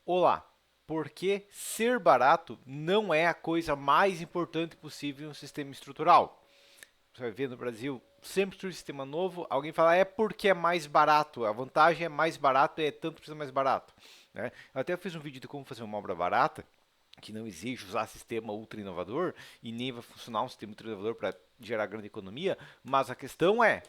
Olá, porque ser barato não é a coisa mais importante possível em um sistema estrutural. Você vai ver no Brasil, sempre surge um sistema novo, alguém fala é porque é mais barato, a vantagem é mais barato, é tanto precisa mais barato. Né? Eu até fiz um vídeo de como fazer uma obra barata, que não exige usar sistema ultra inovador e nem vai funcionar um sistema ultra inovador para gerar grande economia, mas a questão é,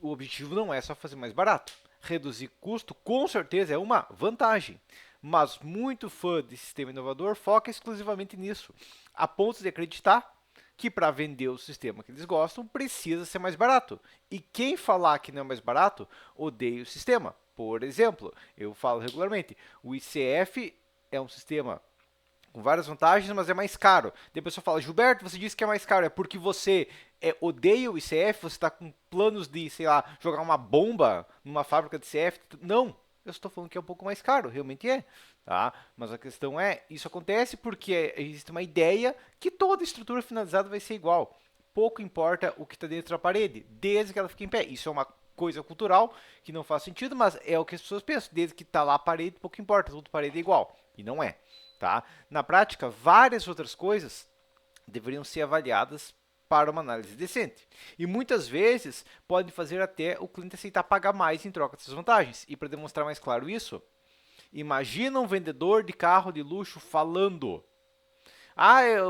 o objetivo não é só fazer mais barato. Reduzir custo, com certeza, é uma vantagem. Mas muito fã de sistema inovador foca exclusivamente nisso, a ponto de acreditar que para vender o sistema que eles gostam precisa ser mais barato. E quem falar que não é mais barato, odeia o sistema. Por exemplo, eu falo regularmente, o ICF é um sistema com várias vantagens, mas é mais caro. Daí a pessoa fala, Gilberto, você disse que é mais caro, é porque você odeia o ICF, você está com planos de, sei lá, jogar uma bomba numa fábrica de ICF? Não, eu estou falando que é um pouco mais caro, realmente é. Tá? Mas a questão é, isso acontece porque existe uma ideia que toda estrutura finalizada vai ser igual. Pouco importa o que está dentro da parede, desde que ela fique em pé. Isso é uma coisa cultural que não faz sentido, mas é o que as pessoas pensam. Desde que está lá a parede, pouco importa, tudo parede é igual. E não é. Tá? Na prática, várias outras coisas deveriam ser avaliadas para uma análise decente. E muitas vezes podem fazer até o cliente aceitar pagar mais em troca dessas vantagens. E para demonstrar mais claro isso, imagina um vendedor de carro de luxo falando: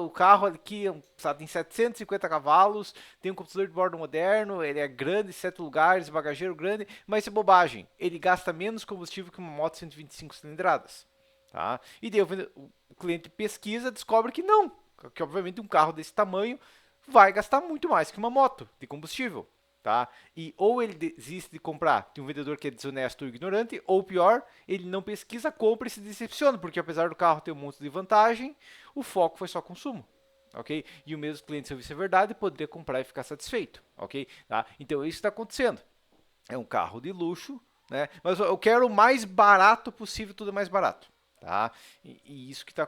o carro aqui sabe, tem 750 cavalos, tem um computador de bordo moderno, ele é grande, 7 lugares, bagageiro grande, mas isso é bobagem. Ele gasta menos combustível que uma moto 125 cilindradas. Tá? E daí o cliente pesquisa, descobre que não, que obviamente um carro desse tamanho vai gastar muito mais que uma moto de combustível. Tá? E ou ele desiste de comprar de um vendedor que é desonesto ou ignorante, ou pior, ele não pesquisa, compra e se decepciona, porque apesar do carro ter um monte de vantagem, o foco foi só consumo. Ok? E o mesmo cliente, se isso é verdade, poderia comprar e ficar satisfeito. Ok? Tá? Então isso está acontecendo. É um carro de luxo, né? Mas eu quero o mais barato possível, tudo é mais barato. Tá? E isso que é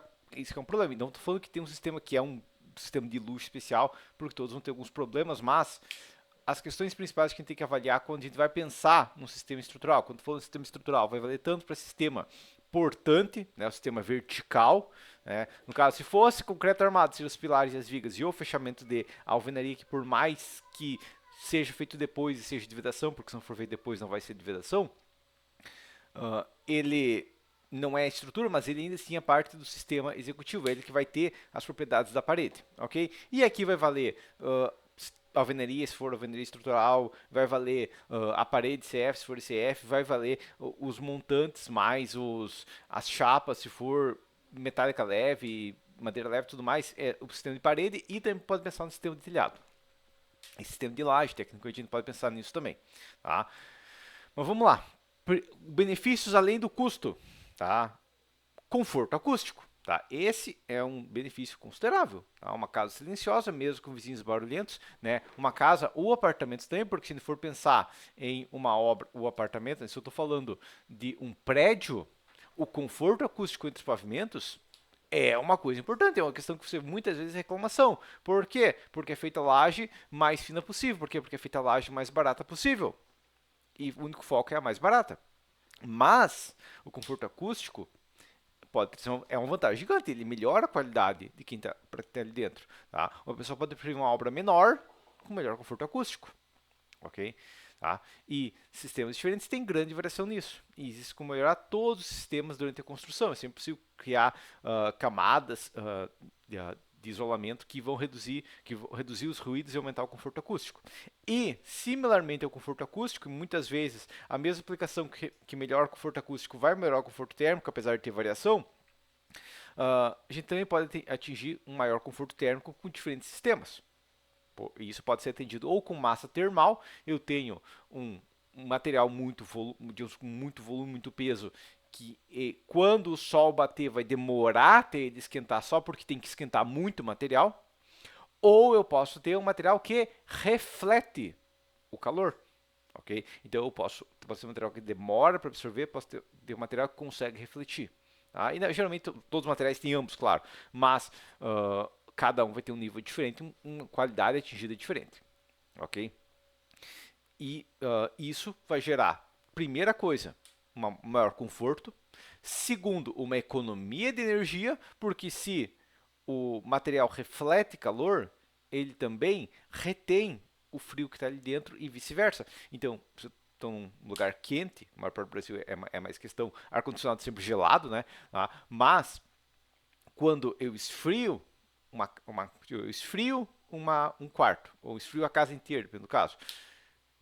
um problema. Não estou falando que tem um sistema que é um sistema de luxo especial, porque todos vão ter alguns problemas, mas as questões principais que a gente tem que avaliar quando a gente vai pensar no sistema estrutural. Quando for um sistema estrutural, vai valer tanto para sistema portante, né, o sistema vertical. Né? No caso, se fosse concreto armado, seriam os pilares e as vigas e o fechamento de alvenaria, que por mais que seja feito depois e seja de vedação, porque se não for feito depois não vai ser de vedação, ele não é a estrutura, mas ele ainda assim é parte do sistema executivo, é ele que vai ter as propriedades da parede, ok? E aqui vai valer alvenaria, se for alvenaria estrutural, vai valer a parede CF, se for CF, vai valer os montantes mais as chapas, se for metálica leve, madeira leve, tudo mais, é o sistema de parede e também pode pensar no sistema de telhado. E sistema de laje, técnico, a gente pode pensar nisso também, tá? Mas vamos lá. Benefícios além do custo, tá? Conforto acústico. Tá? Esse é um benefício considerável. Tá? Uma casa silenciosa, mesmo com vizinhos barulhentos, né? Uma casa ou apartamento também, porque se a gente for pensar em uma obra ou apartamento, né? Se eu estou falando de um prédio, o conforto acústico entre os pavimentos é uma coisa importante, é uma questão que você muitas vezes reclamação. Por quê? Porque é feita a laje mais fina possível. Por quê? Porque é feita a laje mais barata possível. E o único foco é a mais barata. Mas o conforto acústico pode ser é uma vantagem gigante, ele melhora a qualidade de quem está ali dentro. Tá? Uma pessoa pode preferir uma obra menor com melhor conforto acústico. Ok? Tá? E sistemas diferentes têm grande variação nisso. E existe como melhorar todos os sistemas durante a construção. É sempre possível criar camadas de isolamento que vão reduzir os ruídos e aumentar o conforto acústico. E, similarmente ao conforto acústico, muitas vezes a mesma aplicação que melhora o conforto acústico vai melhorar o conforto térmico, apesar de ter variação, a gente também pode atingir um maior conforto térmico com diferentes sistemas. E isso pode ser atendido ou com massa termal, eu tenho um material muito volume, muito peso, que quando o sol bater vai demorar até ele esquentar só porque tem que esquentar muito material, ou eu posso ter um material que reflete o calor. Ok? Então eu posso ter um material que demora para absorver, posso ter um material que consegue refletir. Tá? E geralmente todos os materiais têm ambos, claro, mas cada um vai ter um nível diferente, uma qualidade atingida diferente. Ok? E isso vai gerar, primeira coisa, um maior conforto. Segundo, uma economia de energia, porque se o material reflete calor, ele também retém o frio que está ali dentro e vice-versa. Então, se eu estou num lugar quente, a maior parte do Brasil é mais questão, ar-condicionado sempre gelado, né? Tá? Mas, quando eu esfrio, eu esfrio um quarto, ou esfrio a casa inteira, dependendo do caso,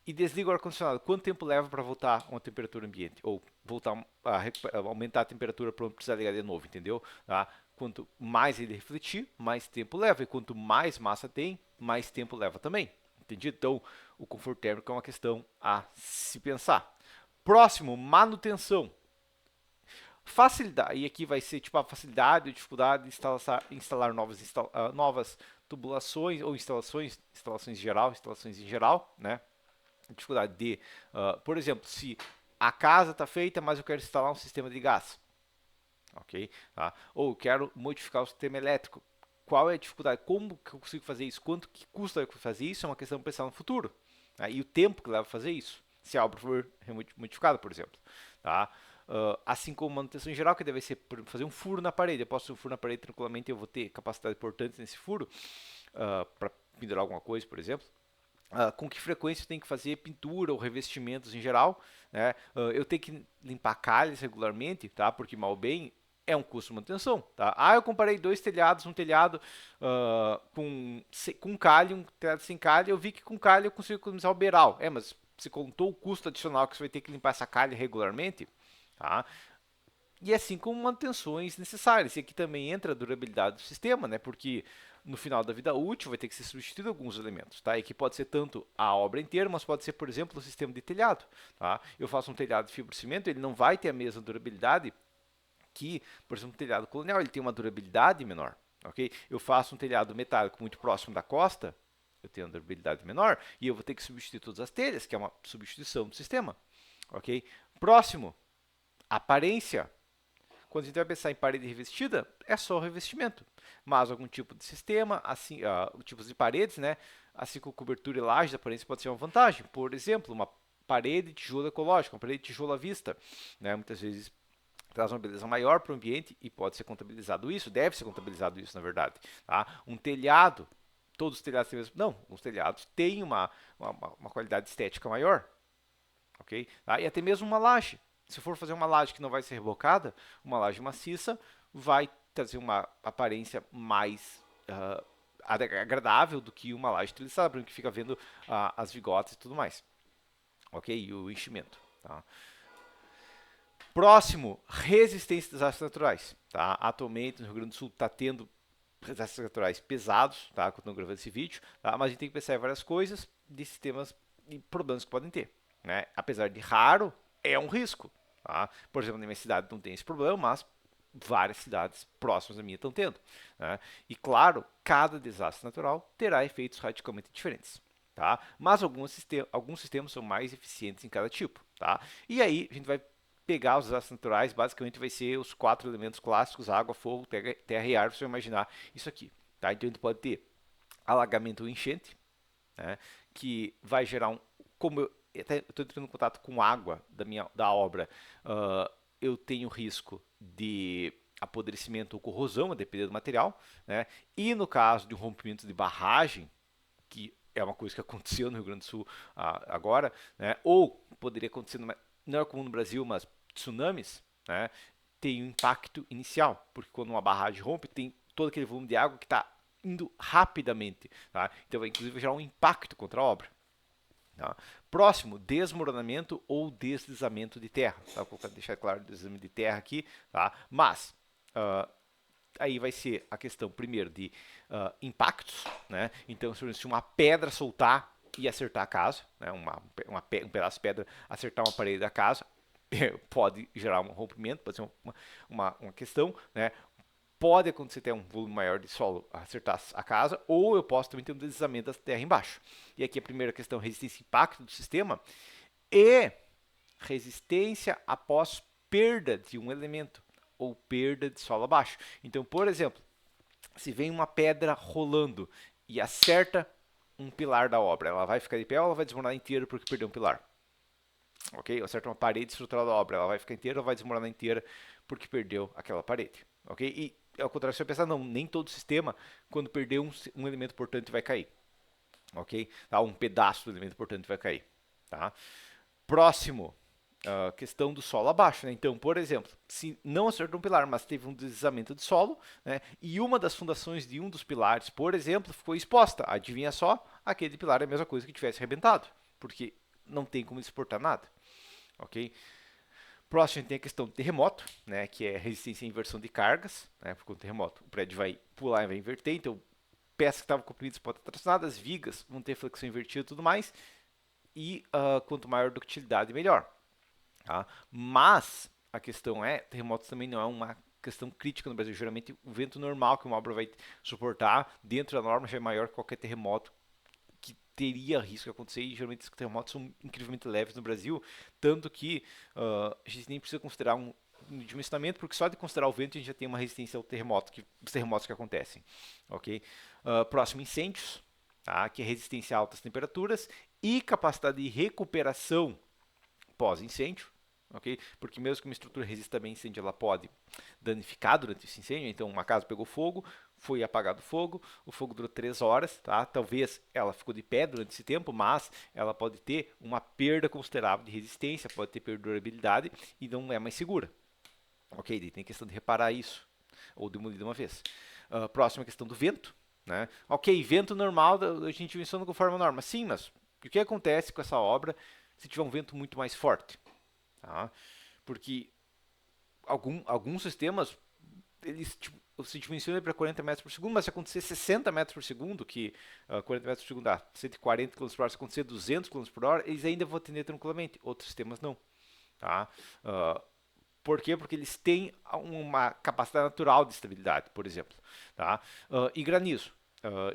e desligo o ar-condicionado, quanto tempo leva para voltar a uma temperatura ambiente? Ou voltar a aumentar a temperatura para não precisar ligar de novo, entendeu? Tá? Quanto mais ele refletir, mais tempo leva. E quanto mais massa tem, mais tempo leva também. Entendido? Então, o conforto térmico é uma questão a se pensar. Próximo, manutenção. Facilidade, e aqui vai ser tipo a facilidade ou dificuldade de instalar novas tubulações ou instalações em geral, né? Dificuldade de, por exemplo, se a casa está feita, mas eu quero instalar um sistema de gás, ok? Tá? Ou eu quero modificar o sistema elétrico. Qual é a dificuldade? Como que eu consigo fazer isso? Quanto que custa fazer isso? É uma questão de pensar no futuro. Tá? E o tempo que leva a fazer isso, se a obra for modificada, por exemplo. Tá? Assim como manutenção em geral, que deve ser fazer um furo na parede. Eu posso fazer um furo na parede tranquilamente, eu vou ter capacidade importante nesse furo para pendurar alguma coisa, por exemplo. Com que frequência eu tenho que fazer pintura ou revestimentos em geral, né? Eu tenho que limpar calhas regularmente, tá? Porque mal bem é um custo de manutenção, tá? Eu comparei dois telhados, um telhado com calha, um telhado sem calha, eu vi que com calha eu consigo economizar o beiral. Mas você contou o custo adicional que você vai ter que limpar essa calha regularmente, tá? E assim como manutenções necessárias. E aqui também entra a durabilidade do sistema, né? Porque no final da vida útil vai ter que ser substituído alguns elementos, tá? E que pode ser tanto a obra inteira, mas pode ser, por exemplo, o sistema de telhado, tá? Eu faço um telhado de fibrocimento, ele não vai ter a mesma durabilidade que, por exemplo, um telhado colonial, ele tem uma durabilidade menor, ok? Eu faço um telhado metálico muito próximo da costa, eu tenho uma durabilidade menor, e eu vou ter que substituir todas as telhas, que é uma substituição do sistema, ok? Próximo, aparência. Quando a gente vai pensar em parede revestida, é só o revestimento. Mas algum tipo de sistema, assim, tipos de paredes, né? Assim como cobertura e laje da parede pode ser uma vantagem. Por exemplo, uma parede de tijolo ecológico, uma parede de tijolo à vista, né? Muitas vezes traz uma beleza maior para o ambiente e pode ser contabilizado isso, deve ser contabilizado isso, na verdade. Tá? Um telhado, todos os telhados têm mesmo. Não, os telhados têm uma qualidade estética maior, ok? Tá? E até mesmo uma laje. Se for fazer uma laje que não vai ser rebocada, uma laje maciça vai trazer uma aparência mais agradável do que uma laje treliçada, porque fica vendo as vigotas e tudo mais, ok? E o enchimento. Tá? Próximo, resistência a desastres naturais. Tá? Atualmente, no Rio Grande do Sul, está tendo desastres naturais pesados, tá? Quando estou gravando esse vídeo, tá? Mas a gente tem que pensar em várias coisas de sistemas e problemas que podem ter. Né? Apesar de raro, é um risco. Tá? Por exemplo, na minha cidade não tem esse problema, mas várias cidades próximas da minha estão tendo. Né? E claro, cada desastre natural terá efeitos radicalmente diferentes. Tá? Mas alguns sistemas são mais eficientes em cada tipo. Tá? E aí a gente vai pegar os desastres naturais, basicamente vai ser os 4 elementos clássicos: água, fogo, terra e ar, para você imaginar isso aqui. Tá? Então a gente pode ter alagamento ou enchente, né, que vai gerar como eu estou entrando em contato com água da obra, eu tenho risco de apodrecimento ou corrosão, a depender do material, né? E no caso de um rompimento de barragem, que é uma coisa que aconteceu no Rio Grande do Sul agora, né? Ou poderia acontecer, não é comum no Brasil, mas tsunamis, né? Tem um impacto inicial, porque quando uma barragem rompe, tem todo aquele volume de água que está indo rapidamente, tá? Então vai inclusive gerar um impacto contra a obra. Tá? Próximo, desmoronamento ou deslizamento de terra. Tá? Vou deixar claro o deslizamento de terra aqui, tá? Mas aí vai ser a questão primeiro de impactos, né? Então, se uma pedra soltar e acertar a casa, né? Um pedaço de pedra acertar uma parede da casa, pode gerar um rompimento, pode ser uma questão, né? Pode acontecer ter um volume maior de solo acertar a casa, ou eu posso também ter um deslizamento da terra embaixo. E aqui a primeira questão, resistência e impacto do sistema e resistência após perda de um elemento ou perda de solo abaixo. Então, por exemplo, se vem uma pedra rolando e acerta um pilar da obra, ela vai ficar de pé ou ela vai desmoronar inteira porque perdeu um pilar? Ok? Acerta uma parede estrutural da obra, ela vai ficar inteira ou vai desmoronar inteira porque perdeu aquela parede, ok? E ao contrário, você vai pensar, não, nem todo sistema, quando perder um elemento importante, vai cair, ok? Tá? Um pedaço do elemento importante vai cair, tá? Próximo, questão do solo abaixo, né? Então, por exemplo, se não acertou um pilar, mas teve um deslizamento de solo, né? E uma das fundações de um dos pilares, por exemplo, ficou exposta. Adivinha só? Aquele pilar é a mesma coisa que tivesse arrebentado, porque não tem como exportar nada, ok? Próximo, a gente tem a questão do terremoto, né? Que é resistência à inversão de cargas, né? Porque o terremoto, o prédio vai pular e vai inverter, então peças que estavam comprimidas podem estar tracionadas, vigas vão ter flexão invertida e tudo mais, e quanto maior a ductilidade, melhor. Tá? Mas a questão é, terremotos também não é uma questão crítica no Brasil. Geralmente o vento normal que uma obra vai suportar dentro da norma já é maior que qualquer terremoto que teria risco de acontecer, e geralmente os terremotos são incrivelmente leves no Brasil, tanto que a gente nem precisa considerar um dimensionamento, porque só de considerar o vento a gente já tem uma resistência ao terremoto, os terremotos que acontecem. Ok? Próximo, incêndios, tá? Que é resistência a altas temperaturas e capacidade de recuperação pós-incêndio, ok? Porque mesmo que uma estrutura resista bem a incêndio, ela pode danificar durante esse incêndio. Então, uma casa pegou fogo, foi apagado o fogo durou 3 horas, tá? Talvez ela ficou de pé durante esse tempo, mas ela pode ter uma perda considerável de resistência, pode ter perdurabilidade e não é mais segura, ok? Daí tem questão de reparar isso, ou demolir de uma vez. Próxima questão do vento, né? Ok, vento normal, a gente menciona conforme a norma. Sim, mas o que acontece com essa obra se tiver um vento muito mais forte? Tá? Porque alguns sistemas, eles se dimensionam para 40 metros por segundo, mas se acontecer 60 metros por segundo, que 40 metros por segundo dá 140 km por hora, se acontecer 200 km por hora, eles ainda vão atender tranquilamente. Outros sistemas não. Tá? Por quê? Porque eles têm uma capacidade natural de estabilidade, por exemplo. Tá? E granizo,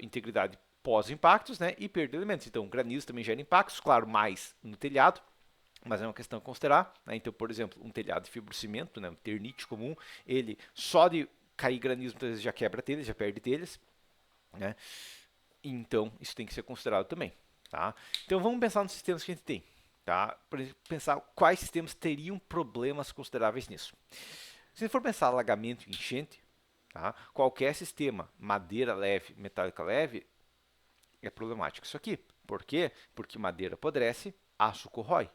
integridade pós-impactos, né? E perda de elementos. Então, granizo também gera impactos, claro, mais no telhado, mas é uma questão a considerar, né? Então, por exemplo, um telhado de fibrocimento, né, um ternite comum, ele só de cair granizo muitas vezes já quebra telhas, já perde telhas, né? Então, isso tem que ser considerado também, tá? Então, vamos pensar nos sistemas que a gente tem, tá? Por exemplo, pensar quais sistemas teriam problemas consideráveis nisso. Se for pensar alagamento e enchente, tá? Qualquer sistema, madeira leve, metálica leve, é problemático isso aqui. Por quê? Porque madeira apodrece, aço corrói.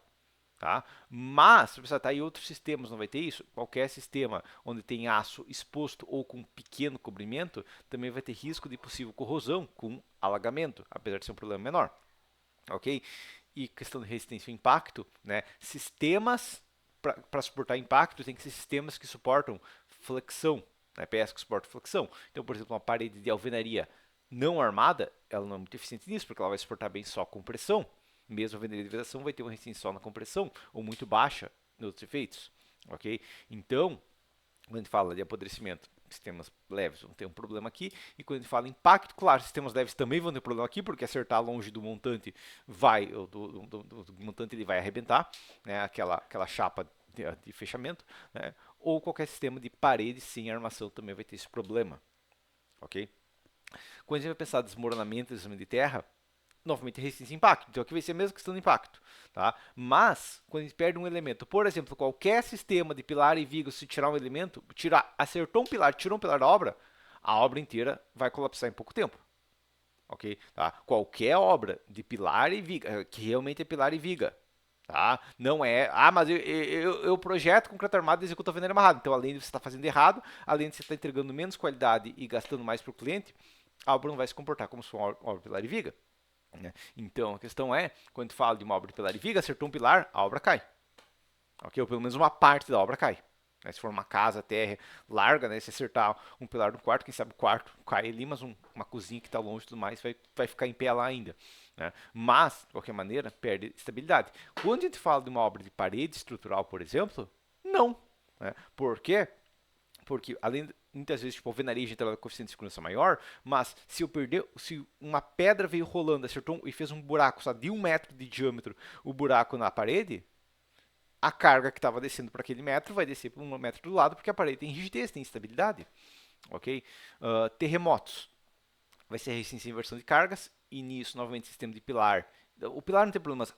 Tá? Mas, se você está em outros sistemas, não vai ter isso. Qualquer sistema onde tem aço exposto ou com pequeno cobrimento, também vai ter risco de possível corrosão com alagamento, apesar de ser um problema menor. Ok? E questão de resistência ao impacto, né? Sistemas para suportar impacto tem que ser sistemas que suportam flexão, né? PS que suportam flexão. Então, por exemplo, uma parede de alvenaria não armada, ela não é muito eficiente nisso, porque ela vai suportar bem só compressão. Mesmo a alvenaria de vedação vai ter uma resistência só na compressão, ou muito baixa nos outros efeitos. Ok? Então, quando a gente fala de apodrecimento, sistemas leves vão ter um problema aqui. E quando a gente fala impacto, claro, sistemas leves também vão ter um problema aqui, porque acertar longe do montante vai, do montante ele vai arrebentar, né? Aquela chapa de fechamento, né? Ou qualquer sistema de parede sem armação também vai ter esse problema, ok? Quando a gente vai pensar em desmoronamento de terra, novamente resistência e impacto. Então aqui vai ser a mesma questão de impacto. Tá? Mas, quando a gente perde um elemento, por exemplo, qualquer sistema de pilar e viga, se tirar um elemento, acertou um pilar, tirou um pilar da obra, a obra inteira vai colapsar em pouco tempo. Ok? Tá? Qualquer obra de pilar e viga, que realmente é pilar e viga. Tá? Não é, mas eu projeto concreto armado e executo a venda amarrada. Então, além de você estar fazendo errado, além de você estar entregando menos qualidade e gastando mais para o cliente, a obra não vai se comportar como se fosse uma obra de pilar e viga. Né? Então, a questão é, quando tu fala de uma obra de pilar e viga, acertou um pilar, a obra cai. Ok? Ou pelo menos uma parte da obra cai. Né? Se for uma casa, terra larga, né? Se acertar um pilar no quarto, quem sabe o quarto cai ali, mas uma cozinha que está longe e tudo mais vai ficar em pé lá ainda. Né? Mas, de qualquer maneira, perde estabilidade. Quando a gente fala de uma obra de parede estrutural, por exemplo, não. Né? Por quê? Porque além muitas vezes tipo alvenaria a gente trabalha com coeficiente de segurança maior, mas se eu perder, se uma pedra veio rolando, acertou e fez um buraco só de 1 metro de diâmetro, o buraco na parede, a carga que estava descendo para aquele metro vai descer para 1 metro do lado, porque a parede tem rigidez, tem estabilidade, ok? Terremotos vai ser resistência à inversão de cargas, e nisso novamente sistema de pilar O pilar não tem problemas.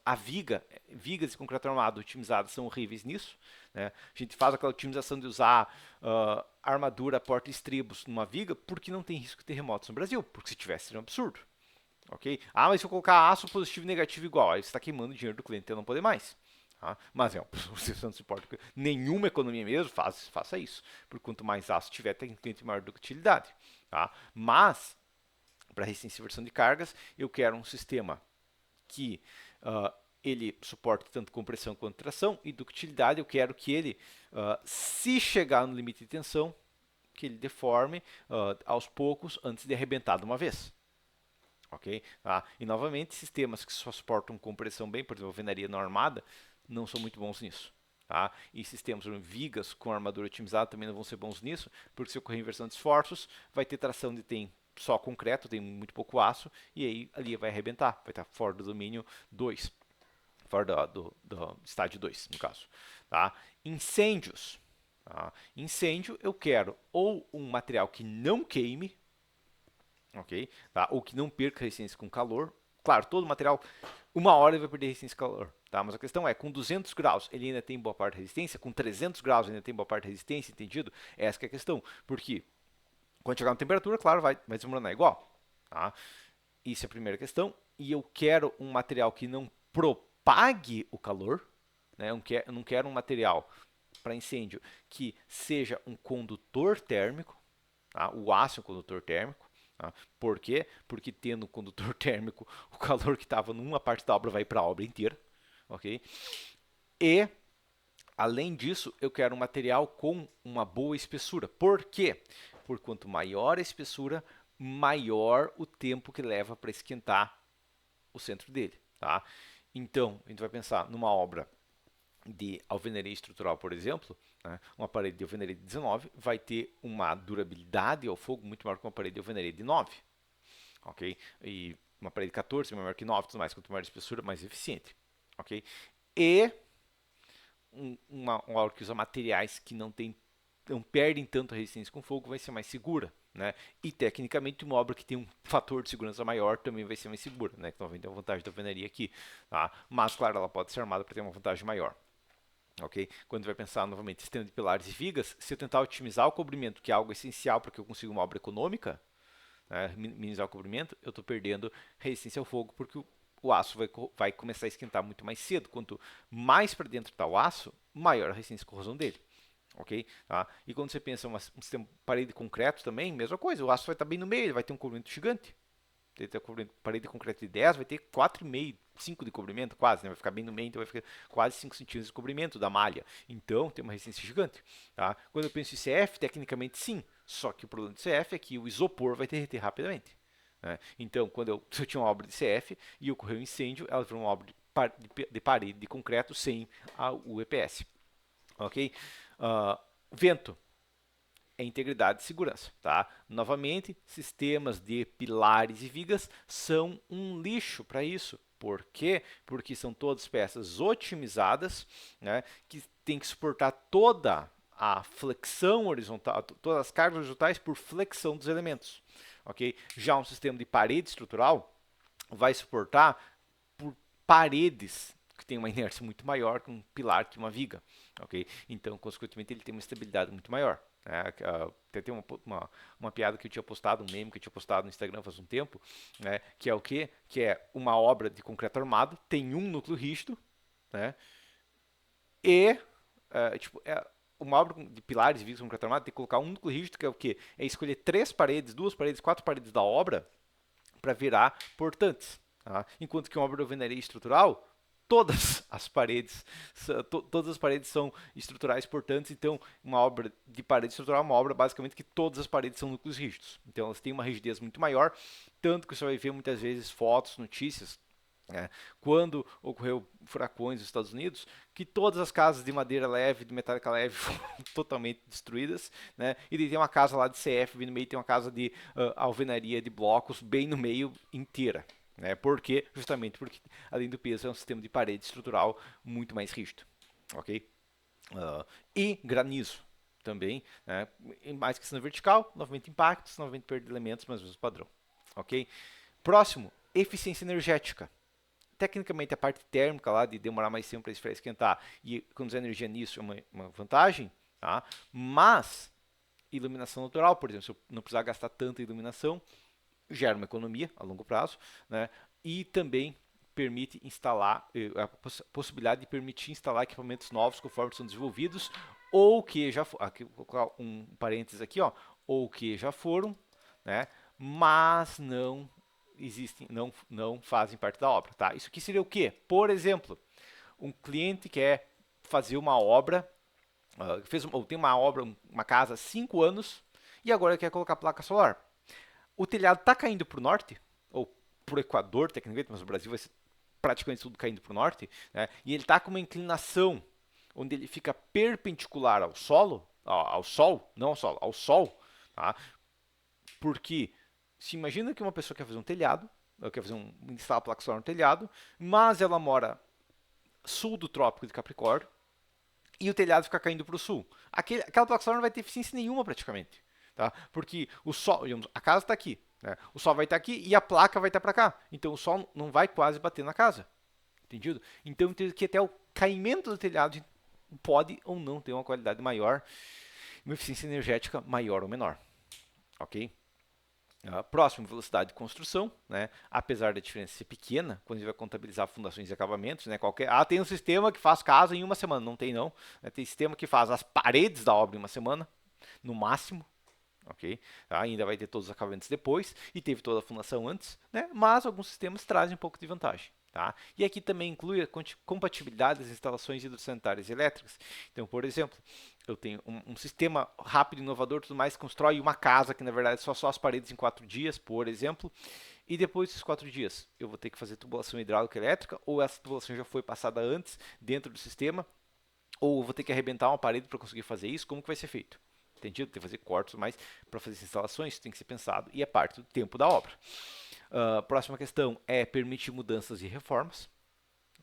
Vigas de concreto armado otimizadas são horríveis nisso. Né? A gente faz aquela otimização de usar armadura, porta e estribos numa viga porque não tem risco de terremotos no Brasil. Porque se tivesse, seria um absurdo. Ok? Ah, mas se eu colocar aço positivo e negativo igual, aí você está queimando o dinheiro do cliente até não poder mais. Tá? Mas você não se importa. Nenhuma economia mesmo faça isso. Porque quanto mais aço tiver, tem maior ductilidade. Tá? Mas, para resistência e versão de cargas, eu quero um sistema que ele suporte tanto compressão quanto tração, e ductilidade eu quero que ele, se chegar no limite de tensão, que ele deforme aos poucos antes de arrebentar de uma vez. Ok? E novamente, sistemas que só suportam compressão bem, por exemplo, alvenaria não armada, não são muito bons nisso. Tá? E sistemas vigas com armadura otimizada também não vão ser bons nisso, porque se ocorrer inversão de esforços, vai ter tração de tem só concreto, tem muito pouco aço, e aí ali vai arrebentar, vai estar fora do domínio 2, fora do estágio 2, no caso. Tá? Incêndios. Tá? Incêndio, eu quero ou um material que não queime, ok? Tá? Ou que não perca resistência com calor. Claro, todo material, uma hora ele vai perder resistência com calor. Tá? Mas a questão é, com 200 graus ele ainda tem boa parte de resistência, com 300 graus ele ainda tem boa parte de resistência, entendido? Essa que é a questão. Porque quando chegar na temperatura, claro, vai desmoronar igual. Tá? Isso é a primeira questão. E eu quero um material que não propague o calor. Né? Eu não quero um material para incêndio que seja um condutor térmico. Tá? O aço é um condutor térmico. Tá? Por quê? Porque tendo um condutor térmico, o calor que estava numa parte da obra vai para a obra inteira. Ok? E, além disso, eu quero um material com uma boa espessura. Por quê? Por quanto maior a espessura, maior o tempo que leva para esquentar o centro dele. Tá? Então, a gente vai pensar numa obra de alvenaria estrutural, por exemplo, né, uma parede de alvenaria de 19 vai ter uma durabilidade ao fogo muito maior que uma parede de alvenaria de 9. Ok? E uma parede de 14 é maior que 9, tudo mais, quanto maior a espessura, mais eficiente. Ok? E uma obra que usa materiais que não perdem tanto a resistência com fogo vai ser mais segura. Né? E tecnicamente uma obra que tem um fator de segurança maior também vai ser mais segura, né? Então tem uma vantagem da alvenaria aqui, tá? Mas claro, ela pode ser armada para ter uma vantagem maior. Ok? Quando vai pensar novamente em sistema de pilares e vigas, se eu tentar otimizar o cobrimento, que é algo essencial para que eu consiga uma obra econômica, né, minimizar o cobrimento, eu estou perdendo resistência ao fogo, porque o aço vai começar a esquentar muito mais cedo. Quanto mais para dentro está o aço, maior a resistência à corrosão dele. Ok? Tá? E quando você pensa em um sistema de parede de concreto também, mesma coisa, o aço vai estar bem no meio, ele vai ter um cobrimento gigante. Parede de concreto de 10 vai ter 4,5, 5 de cobrimento quase, né? Vai ficar bem no meio, então vai ficar quase 5 centímetros de cobrimento da malha. Então tem uma resistência gigante. Tá? Quando eu penso em CF, tecnicamente sim, só que o problema de CF é que o isopor vai derreter rapidamente. Né? Então, se eu tinha uma obra de CF e ocorreu um incêndio, ela virou uma obra de parede de concreto sem o EPS. Ok? Vento é integridade e segurança. Tá? Novamente, sistemas de pilares e vigas são um lixo para isso. Por quê? Porque são todas peças otimizadas, né, que tem que suportar toda a flexão horizontal, todas as cargas horizontais por flexão dos elementos. Okay? Já um sistema de parede estrutural vai suportar por paredes que tem uma inércia muito maior que um pilar, que uma viga. Okay? Então, consequentemente, ele tem uma estabilidade muito maior. Tem uma piada que eu tinha postado, um meme que eu tinha postado no Instagram faz um tempo, né, que é o quê? Que é uma obra de concreto armado, tem um núcleo rígido, né, e uma obra de pilares e vigas de concreto armado tem que colocar um núcleo rígido, que é o quê? É escolher 3 paredes, 2 paredes, 4 paredes da obra para virar portantes. Tá? Enquanto que uma obra de alvenaria estrutural, todas as paredes são estruturais portantes. Então uma obra de parede estrutural é uma obra basicamente que todas as paredes são núcleos rígidos, então elas têm uma rigidez muito maior, tanto que você vai ver muitas vezes fotos, notícias, quando ocorreu furacões nos Estados Unidos, que todas as casas de madeira leve, de metálica leve foram totalmente destruídas, né? E tem uma casa lá de CF bem no meio, tem uma casa de alvenaria de blocos bem no meio inteira. Né? Por quê? Justamente porque, além do peso, é um sistema de parede estrutural muito mais rígido. Ok? E granizo também, né? Mais que na vertical, novamente impactos, novamente perda de elementos, mas mesmo padrão. Ok? Próximo, eficiência energética. tecnicamente a parte térmica lá, de demorar mais tempo para esfriar e esquentar, e economizar energia nisso é uma vantagem, tá? Mas iluminação natural, por exemplo, se eu não precisar gastar tanta iluminação, gera uma economia a longo prazo, né? E também permite instalar, a possibilidade de permitir instalar equipamentos novos conforme são desenvolvidos, ou que já aqui vou colocar um parênteses aqui, ó, ou que já foram, né? Mas não existem, não fazem parte da obra, tá? Isso aqui seria o quê? Por exemplo, um cliente quer fazer uma obra, ou tem uma obra, uma casa há 5 anos, e agora quer colocar placa solar. O telhado está caindo para o norte, ou para o Equador, tecnicamente, mas o Brasil vai ser praticamente tudo caindo para o norte, né? E ele está com uma inclinação onde ele fica perpendicular ao solo, ao sol, não ao solo, ao sol, tá? Porque se imagina que uma pessoa quer fazer um telhado, quer fazer instalar placa solar no telhado, mas ela mora sul do Trópico de Capricórnio e o telhado fica caindo para o sul. Aquela placa solar não vai ter eficiência nenhuma praticamente, tá? Porque o sol, a casa está aqui, né? O sol vai estar aqui e a placa vai estar para cá. Então o sol não vai quase bater na casa, entendido? Então que até o caimento do telhado pode ou não ter uma qualidade maior, uma eficiência energética maior ou menor, ok? Próximo, velocidade de construção, né? Apesar da diferença ser pequena, quando a gente vai contabilizar fundações e acabamentos, né? Tem um sistema que faz casa em uma semana, não tem não. Né? Tem sistema que faz as paredes da obra em uma semana, no máximo, ok? Ainda vai ter todos os acabamentos depois, e teve toda a fundação antes, né? Mas alguns sistemas trazem um pouco de vantagem. Tá? E aqui também inclui a compatibilidade das instalações hidrossanitárias e elétricas. Então, por exemplo, eu tenho um sistema rápido, inovador, tudo mais, constrói uma casa que na verdade só as paredes em 4 dias, por exemplo, e depois desses 4 dias eu vou ter que fazer tubulação hidráulica elétrica, ou essa tubulação já foi passada antes dentro do sistema, ou eu vou ter que arrebentar uma parede para conseguir fazer isso, como que vai ser feito? Entendido? Tem que fazer cortes, mas para fazer essas instalações isso tem que ser pensado e é parte do tempo da obra. Próxima questão é permitir mudanças e reformas.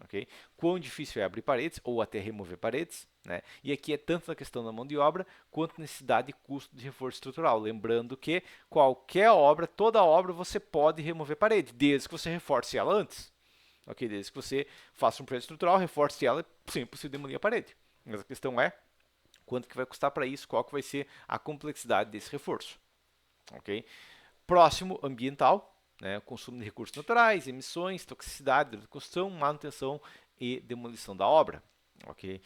Okay? Quão difícil é abrir paredes ou até remover paredes, né? E aqui é tanto na questão da mão de obra quanto necessidade e custo de reforço estrutural. Lembrando que qualquer obra, toda obra, você pode remover parede, desde que você reforce ela antes. Okay? Desde que você faça um projeto estrutural, reforce ela, sem possível demolir a parede. Mas a questão é quanto que vai custar para isso, qual que vai ser a complexidade desse reforço. Okay? Próximo, ambiental. Né, consumo de recursos naturais, emissões, toxicidade da construção, manutenção e demolição da obra. Okay?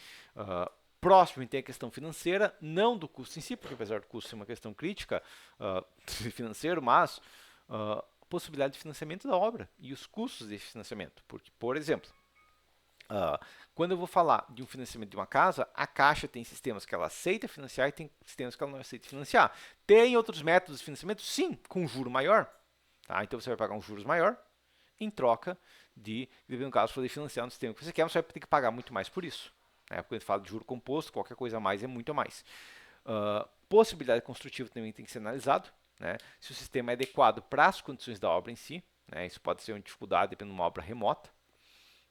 Próximo, tem a questão financeira, não do custo em si, porque apesar do custo ser uma questão crítica financeiro, mas possibilidade de financiamento da obra e os custos desse financiamento. Porque, por exemplo, quando eu vou falar de um financiamento de uma casa, a Caixa tem sistemas que ela aceita financiar e tem sistemas que ela não aceita financiar. Tem outros métodos de financiamento? Sim, com juro maior. Tá? Então você vai pagar um juros maior em troca de, no caso, poder financiar no sistema que você quer, você vai ter que pagar muito mais por isso. Né? Quando a gente fala de juro composto, qualquer coisa a mais é muito a mais. Possibilidade construtiva também tem que ser analisado. Né? Se o sistema é adequado para as condições da obra em si, né? Isso pode ser uma dificuldade dependendo de uma obra remota.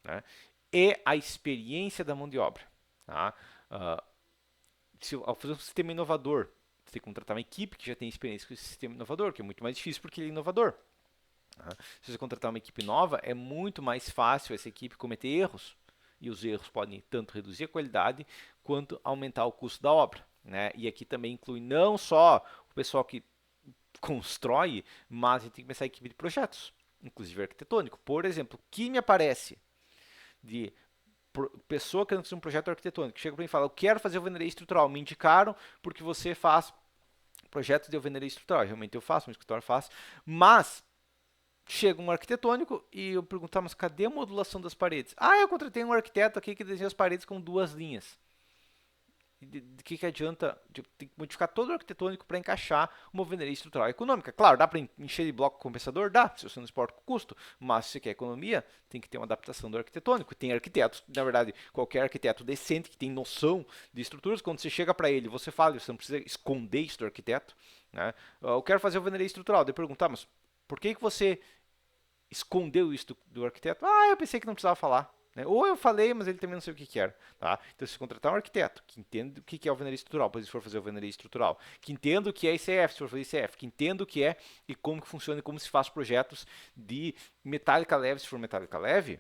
Né? E a experiência da mão de obra. Tá? Ao fazer um sistema inovador, você tem que contratar uma equipe que já tem experiência com esse sistema inovador, que é muito mais difícil porque ele é inovador. Se você contratar uma equipe nova, é muito mais fácil essa equipe cometer erros. E os erros podem tanto reduzir a qualidade quanto aumentar o custo da obra. Né? E aqui também inclui não só o pessoal que constrói, mas a gente tem que pensar em equipe de projetos, inclusive arquitetônico. Por exemplo, o que me aparece de pessoa querendo fazer um projeto arquitetônico, chega para mim e fala, eu quero fazer alvenaria estrutural, me indicaram porque você faz projetos de alvenaria estrutural. Realmente eu faço, meu escritório faz, mas chega um arquitetônico e eu pergunto, mas cadê a modulação das paredes? Eu contratei um arquiteto aqui que desenha as paredes com 2 linhas. De que adianta? Tem que modificar todo o arquitetônico para encaixar uma alvenaria estrutural econômica. Claro, dá para encher de bloco compensador? Dá, se você não exporta o custo. Mas se você quer economia, tem que ter uma adaptação do arquitetônico. Tem arquitetos, na verdade, qualquer arquiteto decente que tem noção de estruturas, quando você chega para ele, você fala, você não precisa esconder isso do arquiteto. Né? Eu quero fazer alvenaria estrutural. Daí perguntar, mas por que você escondeu isso do arquiteto? Eu pensei que não precisava falar. Né? Ou eu falei, mas ele também não sabe o que era. Tá? Então, se contratar um arquiteto que entenda o que é alvenaria estrutural, se for fazer alvenaria estrutural, que entenda o que é ICF, se for fazer ICF, que entenda o que é e como que funciona e como se faz projetos de metálica leve, se for metálica leve,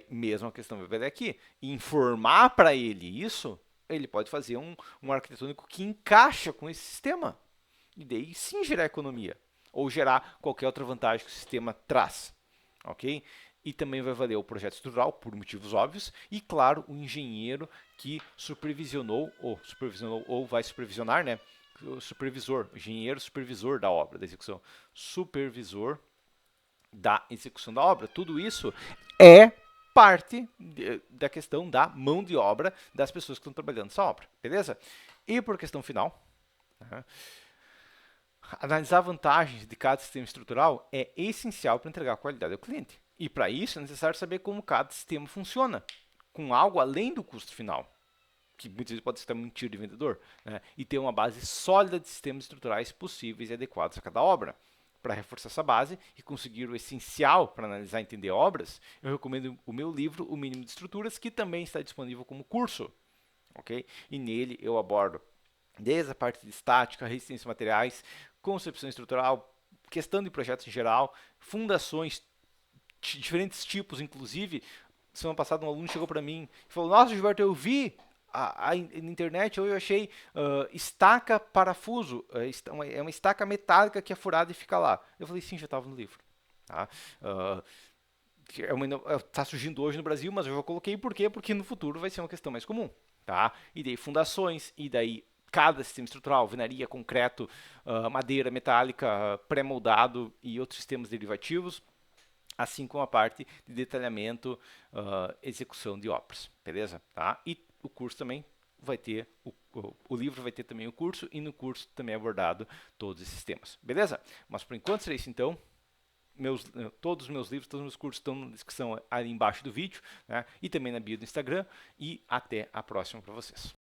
Mesma questão vai valer aqui. Informar para ele isso, ele pode fazer um arquitetônico que encaixa com esse sistema. E daí sim gerar economia. Ou gerar qualquer outra vantagem que o sistema traz. Ok? E também vai valer o projeto estrutural, por motivos óbvios, e claro, o engenheiro que supervisionou ou vai supervisionar, né? O supervisor, o engenheiro supervisor da obra, da execução. Supervisor da execução da obra. Tudo isso é parte da questão da mão de obra das pessoas que estão trabalhando nessa obra, beleza? E por questão final, né, analisar vantagens de cada sistema estrutural é essencial para entregar qualidade ao cliente. E para isso é necessário saber como cada sistema funciona, com algo além do custo final, que muitas vezes pode ser mentira de vendedor, né? E ter uma base sólida de sistemas estruturais possíveis e adequados a cada obra. Para reforçar essa base e conseguir o essencial para analisar e entender obras, eu recomendo o meu livro, O Mínimo de Estruturas, que também está disponível como curso. Okay? E nele eu abordo desde a parte de estática, resistência a materiais, concepção estrutural, questão de projetos em geral, fundações, diferentes tipos, inclusive. Semana passada um aluno chegou para mim e falou: Nossa, Gilberto, eu vi na internet, eu achei estaca parafuso, é uma estaca metálica que é furada e fica lá. Eu falei: Sim, já estava no livro. Tá? Tá surgindo hoje no Brasil, mas eu já coloquei por quê? Porque no futuro vai ser uma questão mais comum. Tá? E daí fundações, e daí cada sistema estrutural, alvenaria, concreto, madeira metálica, pré-moldado e outros sistemas derivativos, assim como a parte de detalhamento, execução de obras, beleza? Tá? E o curso também vai ter, o livro vai ter também o curso, e no curso também é abordado todos esses temas, beleza? Mas por enquanto será isso então. Todos os meus livros, todos os meus cursos estão na descrição ali embaixo do vídeo, né? E também na bio do Instagram, e até a próxima para vocês.